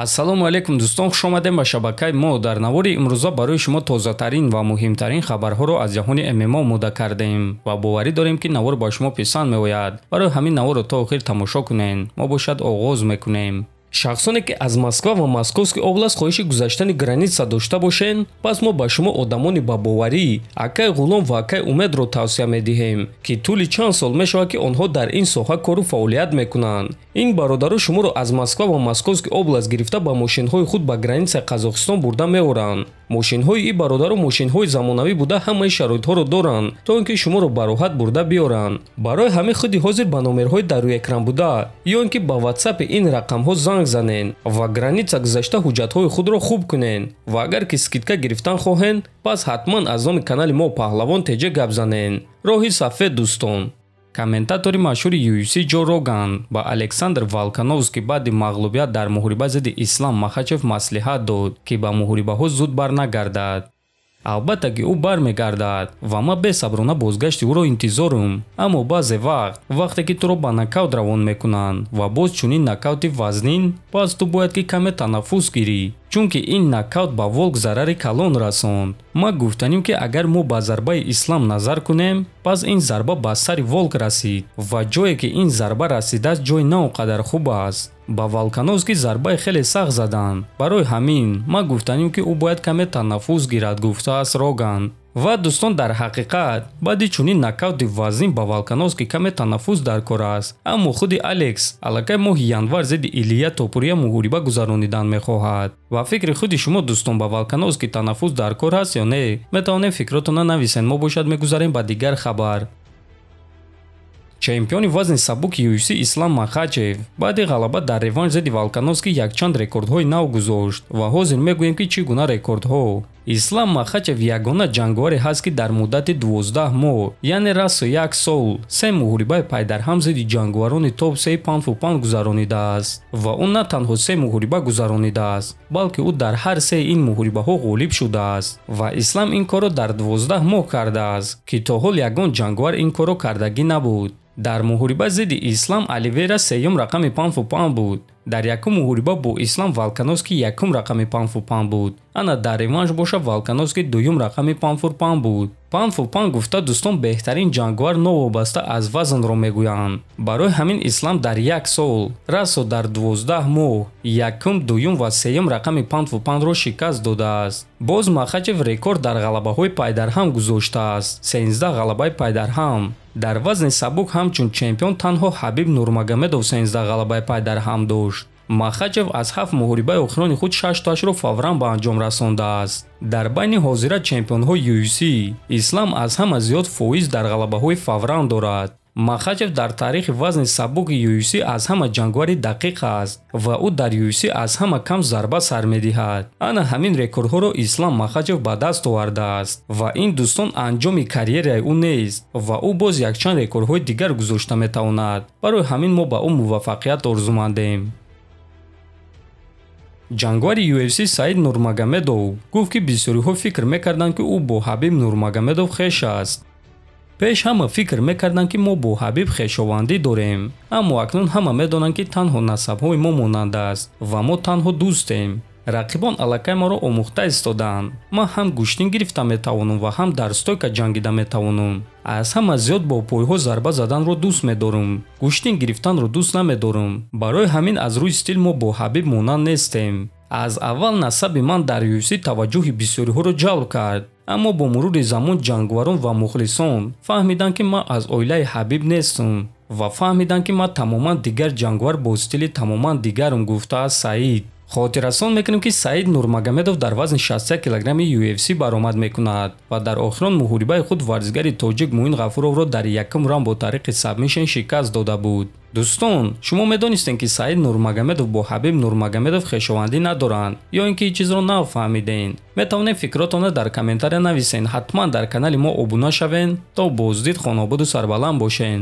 ассалому алайкум дӯстон, хуш омадем ба шабакаи мо. Дар навори имрӯза барои шумо тозатарин ва муҳимтарин хабарҳоро аз ҷаҳони ММО омода кардем ва боварӣ дорем ки навор ба шумо писанд меояд. Барои ҳамин наворро то охир тамошо кунед. Мо бошад оғоз мекунем. шахсоне ки аз Москва ва Московский област хоҳиши гузаштани граница дошта бошед, пас мо ба шумо одамони бабоварӣ Акай Ғулом ва Акай Умедро тавсия медиҳем ки тӯли чанд сол мешавад ки онҳо дар ин соҳа кору фаъолият мекунанд. ин бародаро шуморо аз Москва ва Московский област гирифта ба мошинҳои худ ба границаи Қазоқистон бурда меоранд. мошинҳои ин бародаро мошинҳои замонавӣ буда ҳамаи шароитҳоро доранд, то ин ки шуморо ба роҳат бурда биёранд. барои ҳамин худи ҳозир ба номерҳои дар рӯи экран буда ё ин ки ба ватсапи ин рақамҳо занг занед ва граница гузашта ҳуҷҷатҳои худро хуб кунед ва агар ки скидка гирифтан хоҳед, пас ҳатман аз номи канали мо Паҳлавон теҷа гап занед. роҳи сафед дӯстон. комментатори машҳури UFC Ҷо Роган ба Александр Волконовский баъди мағлубият дар муҳориба зидди Ислам Махачев маслиҳат дод ки ба муҳорибаҳо зуд барнагардад. албатта ки ӯ бармегардад ва ман бесаброна бозгашти ӯро интизорум, аммо баъзе вақте ки туро ба нокаут равон мекунанд ва боз чунин нокаути вазнин, пас ту бояд ки каме танаффус гирӣ, чунки ин нокаут ба волк зарари калон расонд. ма гуфтаним ки агар мо ба зарбаи Ислам назар кунем, пас ин зарба ба сари волк расид ва ҷое ки ин зарба расидааст ҷои на он қадар хуб аст. ба Волконовский зарбаи хеле сахт заданд. барои ҳамин ма гуфтаним ки ӯ бояд каме танаффус гирад, гуфтааст Роган. ва дӯстон, дар ҳақиқат баъди чунин нокаути вазнин ба Волконовский каме танаффус дар кор аст, аммо худи Алекс аллакай моҳи январ зидди Илия Топурия муҳориба гузаронидан мехоҳад. ва фикри худи шумо дӯстон, ба Волконовский танаффус дар кор ҳаст ё не? метавонед фикротонро нависед. мо бошад мегузарем ба дигар хабар. чемпиони вазни сабуки UFC Ислам Махачев баъди ғалаба дар реванш зидди Волконовский якчанд рекордҳои нав гузошт ва ҳозир мегӯем ки чӣ гуна рекордҳо. Ислам Махачев ягона ҷангоре ҳаст ки дар муддати 12 моҳ, яъне расу 1 сол, 3 муҳорибаи пайдарҳам зидди ҷанговарони топ-3 паунд-фу-паунд гузаронидааст. ва ӯ на танҳо 3 муҳориба гузаронидааст, балки ӯ дар ҳар 3 ин муҳорибаҳо ғолиб шудааст. ва Ислам ин корро дар 12 моҳ кардааст, ки то ҳол ягон ҷанговар ин корро кардагӣ набуд. дар муҳориба зидди Ислам Оливейра сеюм рақами паунд-фу-паунд буд. дар якум муҳориба бо Ислам Волконовский якум рақами паунд-фу-паунд буд. ана дар реванш боша Волконовский дуюм рақами паунд-фу-паунд буд. паунд-фу-паунд гуфта дӯстон, беҳтарин ҷанговар новобаста аз вазнро мегӯянд. барои ҳамин Ислам дар 1 сол, расо дар 12 моҳ, якум, дуюм ва сеюм рақами паунд-фу-паундро шикаст додааст. боз Махачев рекорд дар ғалабаҳои пайдарҳам гузоштааст, 13 ғалабаи пайдарҳам. дар вазни сабук ҳамчун чемпион танҳо Ҳабиб Нурмагомедов 13 ғалабаи пайдарҳам дошт. Махачев аз 7 муҳорибаи охирони худ 6 ташро фавран ба анҷом расондааст. дар байни ҳозира чемпионҳои UFC Ислам аз ҳама зиёд фоиз дар ғалабаҳои фавран дорад. Махачев дар таърихи вазни сабуки UFC аз ҳама ҷангвари дақиқ аст ва ӯ дар UFC аз ҳама кам зарба сар медиҳад. ана ҳамин рекордҳоро Ислам Махачев ба даст овардааст ва ин дӯстон анҷоми карьераи ӯ нест ва ӯ боз якчанд рекордҳои дигар гузошта метавонад. барои ҳамин мо ба ӯ муваффақият орзумандем. ҷангвари UFC Саид Нурмагомедов гуфт ки бисёриҳо фикр мекарданд ки ӯ бо Ҳабиб Нурмагомедов хеш аст. пеш ҳама фикр мекарданд ки мо бо Ҳабиб хешовандӣ дорем, аммо акнун ҳама медонанд ки танҳо насабҳои мо монанд аст ва мо танҳо дӯстем. рақибон аллакай моро омӯхта истоданд. ман ҳам гӯштин гирифта метавонам ва ҳам дар стойка ҷангида метавонам. аз ҳама зиёд бо пойҳо зарба заданро дӯст медорам. гӯштин гирифтанро дӯст намедорам. барои ҳамин аз рӯи стил мо бо Ҳабиб монанд нестем. аз аввал насаби ман дар UFC таваҷҷӯҳи бисёриҳоро ҷалб кард, аммо бо мурури замон ҷангварон ва мухлисон фаҳмиданд ки ман аз оилаи Ҳабиб нестам ва фаҳмиданд ки ман тамоман дигар ҷангвар бо стили тамоман дигарам, гуфтааст Саид. хотиррасон мекунем ки Саид Нурмагомедов дар вазни 61 килограмми UFC баромад мекунад ва дар охирон муҳорибаи худ варзигари тоҷик Муин Ғафуровро дар якум раунд бо тариқи сабмишн шикаст дода буд. дӯстон, шумо медонистед ки Саид Нурмагомедов бо Ҳабиб Нурмагомедов хешовандӣ надоранд ё ин ки чизро нафаҳмиден? метавонед фикротонро дар комментария нависед. ҳатман дар канали мо обуна шавед то боздид хонобуду сарбаланд бошед.